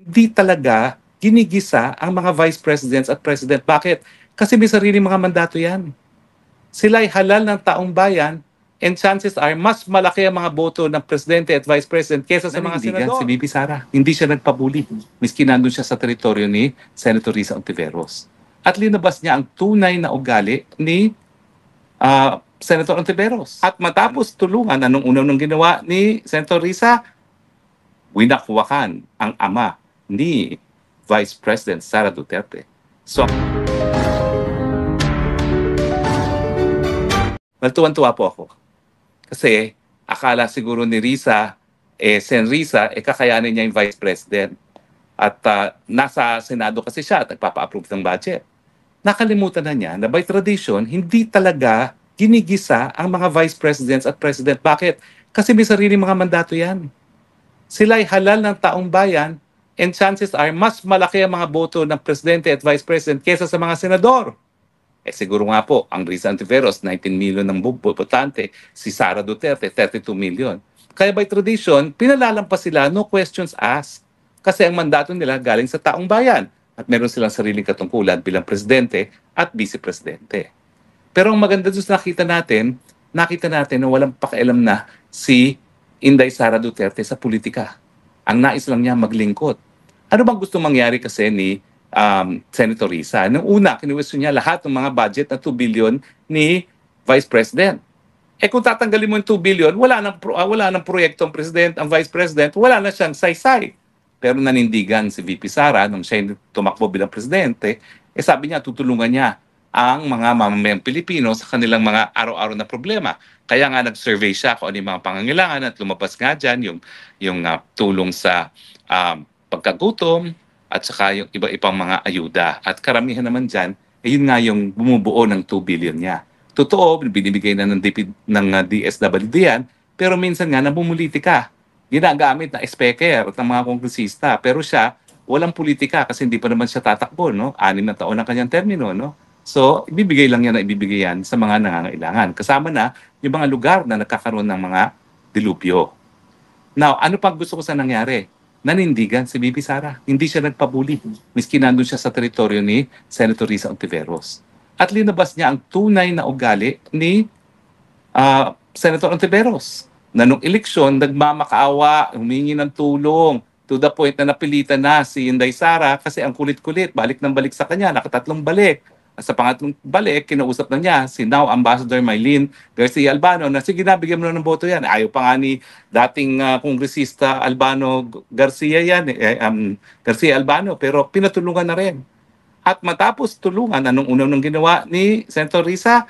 hindi talaga ginigisa ang mga vice presidents at president. Bakit? Kasi may sariling mga mandato yan. Sila'y halal ng taong bayan and chances are mas malaki ang mga boto ng presidente at vice president kesa sa mga senador. Si Bibi Sara, hindi siya nagpabuli. Miski nandun siya sa teritoryo ni Senator Risa Ontiveros. At linabas niya ang tunay na ugali ni Senator Ontiveros. At matapos tulungan, anong unang ginawa ni Senator Risa? Winakwakan ang ama ni Vice President Sara Duterte. So, tuwan-tuwa po ako. Kasi akala siguro ni Risa, Sen Risa, kakayanin niya yung Vice President. At nasa Senado kasi siya at nagpapa-approve ng budget. Nakalimutan na niya na by tradition, hindi talaga ginigisa ang mga Vice Presidents at President. Bakit? Kasi may sariling mga mandato yan. Sila'y halal ng taong bayan and chances are mas malaki ang mga boto ng Presidente at Vice President kesa sa mga senador. Siguro nga po, ang Risa Ontiveros, 19 million ng botante, si Sara Duterte, 32 million. Kaya by tradition, pinalalampas sila, no questions asked. Kasi ang mandato nila galing sa taong bayan at meron silang sariling katungkulan bilang Presidente at Vice Presidente. Pero ang maganda doon sa nakita natin na walang pakialam na si Inday Sara Duterte sa politika. Ang nais lang niya maglingkod. Ano bang gusto mangyari kasi ni Senator Risa? Noong una, kinuwestiyon niya lahat ng mga budget na 2 billion ni Vice President. Kung tatanggalin mo yung 2 billion, wala nang proyekto ang President, ang Vice President, wala na siyang saysay. Pero nanindigan si VP Sara nung siya tumakbo bilang Presidente, sabi niya tutulungan niya ang mga mamamayang Pilipino sa kanilang mga araw-araw na problema. Kaya nga nag-survey siya kung ano yung mga pangangailangan at lumabas nga dyan yung tulong sa pagkagutom at saka yung iba-ibang mga ayuda. At karamihan naman dyan, yun nga yung bumubuo ng 2 billion niya. Totoo, binibigay na ng DSWD yan, pero minsan nga namumulitika. Ginagamit na speaker at ng mga kongresista. Pero siya, walang politika kasi hindi pa naman siya tatakbo. No? 6 na taon ang kanyang termino. No? So, ibibigay lang yan na ibibigay yan sa mga nangangailangan. Kasama na yung mga lugar na nagkakaroon ng mga dilubyo. Now, ano pang gusto ko sa nangyari? Nanindigan si Bibi Sara. Hindi siya nagpabuli. Miski nandun siya sa teritoryo ni Senator Risa Ontiveros. At linabas niya ang tunay na ugali ni Senator Ontiveros. Na nung eleksyon, nagmamakaawa, humingi ng tulong, to the point na napilitan na si Inday Sara kasi ang kulit-kulit, balik ng balik sa kanya, nakatatlong balik. Sa pangatlong balik, kinausap na niya si now Ambassador Mylene Garcia Albano na sige na, bigyan mo na ng boto yan. Ayaw pa nga ni dating kongresista Albano Garcia yan, Garcia Albano, pero pinatulungan na rin. At matapos tulungan, anong unang ginawa ni Senator Risa?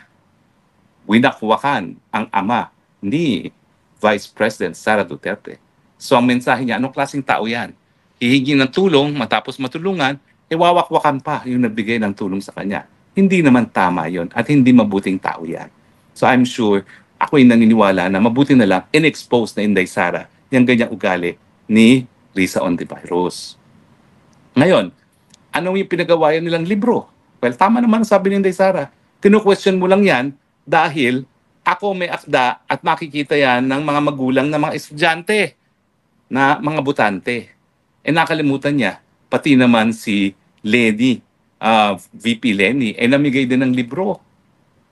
Winakwakan ang ama ni Vice President Sara Duterte. So ang mensahe niya, anong klaseng tao yan? Hihingi ng tulong, matapos matulungan, wawakwakan pa yung nagbigay ng tulong sa kanya. Hindi naman tama yon at hindi mabuting tao yan. So I'm sure, ako'y naniniwala na mabuti na lang in-expose na Inday Sara yung ganyang ugali ni Risa Ontiveros. Ngayon, anong yung pinagawayan nilang libro? Well, tama naman sabi ni Inday Sara. Kinu-question mo lang yan dahil ako may akda at makikita yan ng mga magulang na mga estudyante na mga botante. Nakalimutan niya, pati naman si Lenny, VP Lenny, namigay din ng libro.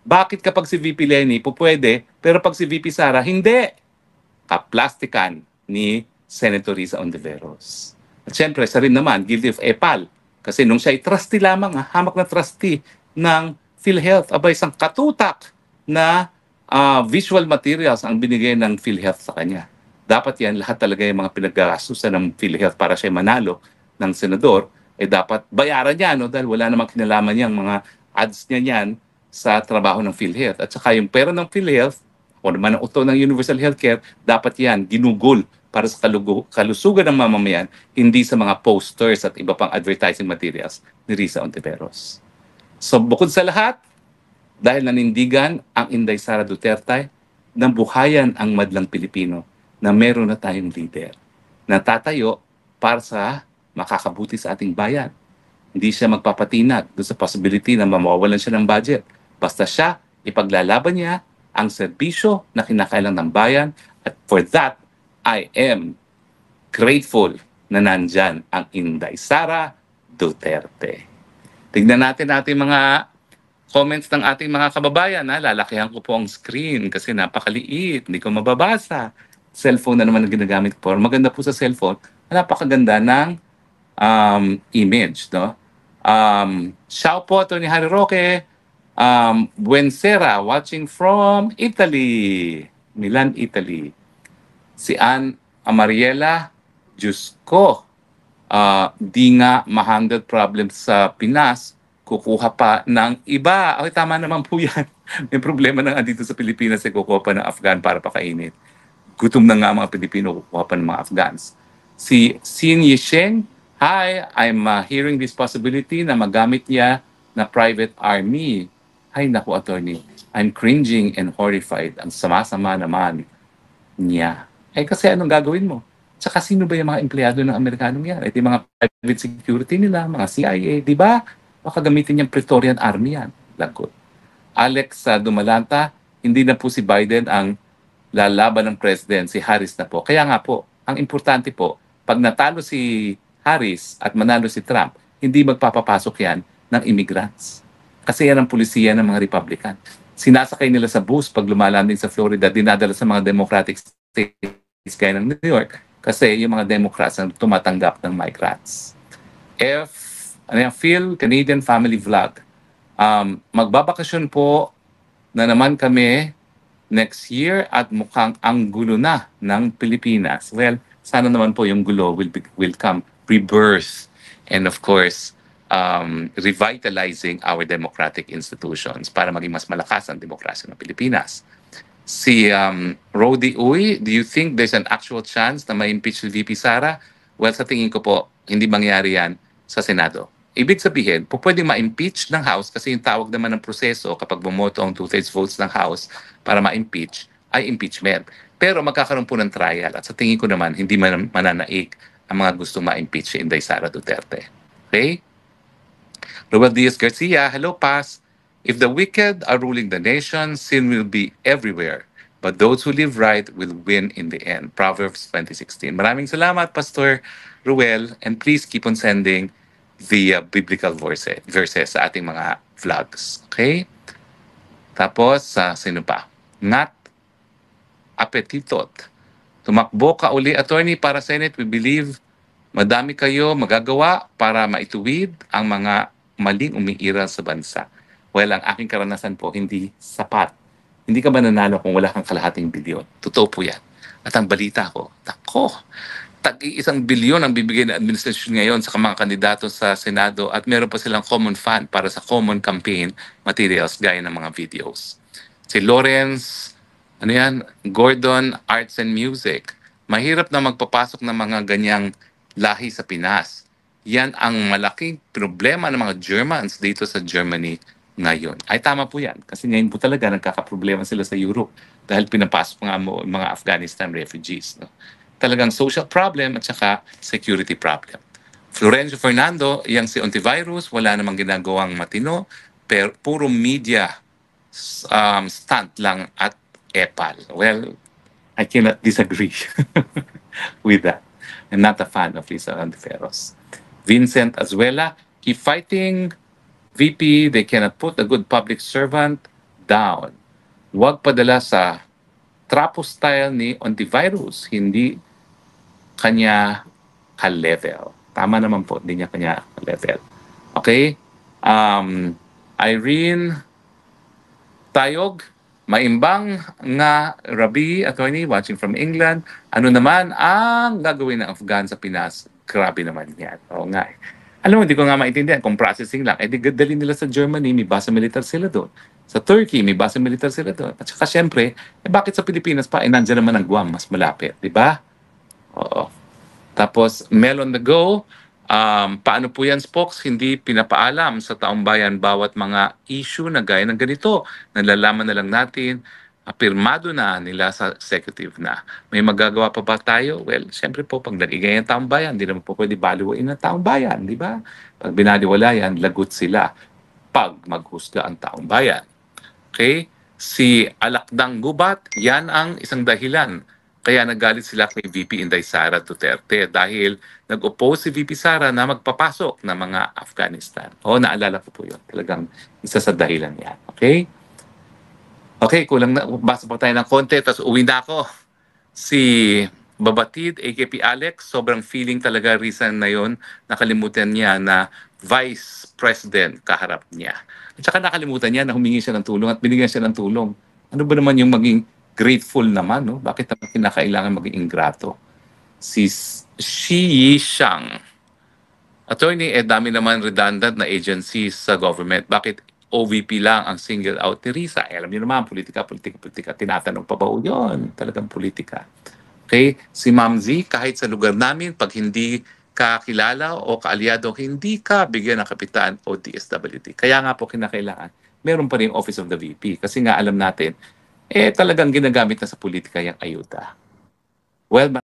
Bakit kapag si VP Lenny pwede, pero pag si VP Sara, hindi? Kaplastikan ni Senator Risa Ontiveros. At syempre, sa rin naman, guilty of EPAL. Kasi nung siya ay trustee lamang, hamak na trustee ng PhilHealth, abay isang katutak na visual materials ang binigay ng PhilHealth sa kanya. Dapat yan, lahat talaga yung mga pinag-gastusan ng PhilHealth para siya manalo ng senador, dapat bayaran niya, no? Dahil wala namang kinalaman niyang mga ads niya niyan sa trabaho ng PhilHealth. At saka yung pera ng PhilHealth, o naman ang uto ng Universal Healthcare, dapat yan ginugol para sa kalusugan ng mamamayan, hindi sa mga posters at iba pang advertising materials ni Risa Ontiveros. So bukod sa lahat, dahil nanindigan ang Inday Sara Duterte, ng buhayan ang madlang Pilipino na meron na tayong leader na tatayo para sa makakabuti sa ating bayan. Hindi siya magpapatinag doon sa possibility na mawawalan siya ng budget. Basta siya, ipaglalaban niya ang serbisyo na kinakailangan ng bayan. At for that, I am grateful na nandyan ang Inday Sara Duterte. Tignan natin ating mga comments ng ating mga kababayan. Lalakihan ko po ang screen kasi napakaliit, hindi ko mababasa. Cellphone na naman ang ginagamit ko. Maganda po sa cellphone, napakaganda ng image. No? Ciao po, Tony Harry Roque. Buensera, watching from Italy. Milan, Italy. Si Ann Amariela, Diyos ko, di nga ma-handle problems sa Pinas, kukuha pa ng iba. Okay, tama naman po yan. May problema na nga dito sa Pilipinas, kukuha pa ng Afghan para pakainin. Gutom na nga mga Pilipino, kukuha pa ng mga Afghans. Si Xin Yisheng, hi, I'm hearing this possibility na magamit niya na private army. Ay, naku, attorney, I'm cringing and horrified. Ang sama-sama naman niya. Kasi anong gagawin mo? Tsaka sino ba yung mga empleyado ng Amerikanong yan? Ito yung mga private security nila, mga CIA, di ba? Baka gamitin yung Praetorian Army yan. Lagot. Alex Dumalanta, hindi na po si Biden ang lalaban ng president, si Harris na po. Kaya nga po, ang importante po, pag natalo si Harris at manalo si Trump, hindi magpapapasok yan ng immigrants. Kasi yan ang pulisiya ng mga Republican. Sinasakay nila sa bus pag lumalanding sa Florida, dinadala sa mga Democratic states gaya ng New York kasi yung mga Democrats ang tumatanggap ng migrants. Phil, Canadian Family Vlog. Magbabakasyon po na naman kami next year at mukhang ang gulo na ng Pilipinas. Well, sana naman po yung gulo will come rebirth and of course, revitalizing our democratic institutions para maging mas malakas ang demokrasya ng Pilipinas. Si Rody Uy, do you think there's an actual chance na ma-impeach si VP Sara? Well, sa tingin ko po, hindi mangyari yan sa Senado. Ibig sabihin, po pwedeng ma-impeach ng House kasi yung tawag naman ng proseso kapag bumoto ang 2/3 votes ng House para ma-impeach ay impeachment. Pero magkakaroon po ng trial at sa tingin ko naman, hindi mananaig ang mga gusto ma-impeach si Inday Sara Duterte. Okay? Ruel Diaz Garcia, hello, Paz. If the wicked are ruling the nation, sin will be everywhere. But those who live right will win in the end. Proverbs 20:16. Maraming salamat, Pastor Ruel. And please keep on sending the biblical verses sa ating mga vlogs. Okay? Tapos, sino pa? Nat Apetitot. Tumakbo ka uli, attorney, para Senate. We believe madami kayo magagawa para maituwid ang mga maling umiiral sa bansa. Well, ang aking karanasan po, hindi sapat. Hindi ka ba nanalo kung wala kang kalahating bilyon? Totoo po yan. At ang balita ko, tag-1 bilyon ang bibigay ng administrasyon ngayon sa mga kandidato sa Senado at meron pa silang common fund para sa common campaign materials gaya ng mga videos. Si Lawrence, Gordon, Arts and Music. Mahirap na magpapasok ng mga ganyang lahi sa Pinas. Yan ang malaking problema ng mga Germans dito sa Germany ngayon. Ay tama po yan. Kasi ngayon po talaga nagkakaproblema sila sa Europe dahil pinapasok nga mo mga Afghanistan refugees. No? Talagang social problem at saka security problem. Florencio Fernando, yang si antivirus, wala namang ginagawang matino, pero puro media stunt lang at epal. Well, I cannot disagree with that. I'm not a fan of Lisa Antiveros. Vincent Azuela, keep fighting. VP, they cannot put a good public servant down. Huwag padala sa trapo style ni antivirus. Hindi kanya ka-level. Tama naman po, hindi niya kanya ka-level. Okay? Irene Tayog, maimbang nga Rabi, attorney, watching from England. Ano naman ang gagawin ng Afghan sa Pinas? Grabe naman yan. Oo nga eh. Alam mo, hindi ko nga maintindihan kung processing lang. Di dali nila sa Germany, may base militar sila doon. Sa Turkey, may base militar sila doon. At saka syempre, bakit sa Pilipinas pa? Nandiyan naman ang Guam, mas malapit. Di ba? Oo. Tapos, Mel on the go. Paano po yan, Spokes? Hindi pinapaalam sa taong bayan bawat mga issue na gaya ng ganito. Nalalaman na lang natin, pirmado na nila sa executive na. May magagawa pa ba tayo? Well, siyempre po, pag nagigay ang taong bayan, hindi naman po pwede baluin ng taong bayan, di ba? Pag binaliwala yan, lagot sila pag maghusga ang taong bayan. Okay? Si Alakdang Gubat, yan ang isang dahilan Kaya nagalit sila kay VP Inday Sara Duterte dahil nag-oppose si VP Sara na magpapasok ng mga Afghanistan. O, naalala ko po yun. Talagang isa sa dahilan yan. Okay? Okay, kulang na. Basa pa tayo ng konti, tapos uwi na ako. Si Babatid, AKP Alex, sobrang feeling talaga reason na yon. Nakalimutan niya na Vice President kaharap niya. At saka nakalimutan niya na humingi siya ng tulong at binigyan siya ng tulong. Ano ba naman yung maging grateful naman, no? Bakit naman kinakailangan maging ingrato? Si Shi Yishang. Attorney, dami naman redundant na agencies sa government. Bakit OVP lang ang single out ni Risa? Alam niyo naman, politika. Tinatanong pa ba o yun? Talagang politika. Okay? Si Ma'am Z, kahit sa lugar namin, pag hindi ka kilala o kaalyado, hindi ka bigyan ng kapitan o DSWD. Kaya nga po kinakailangan, meron pa rin Office of the VP. Kasi nga alam natin, talagang ginagamit na sa politika yung ayuda. Well,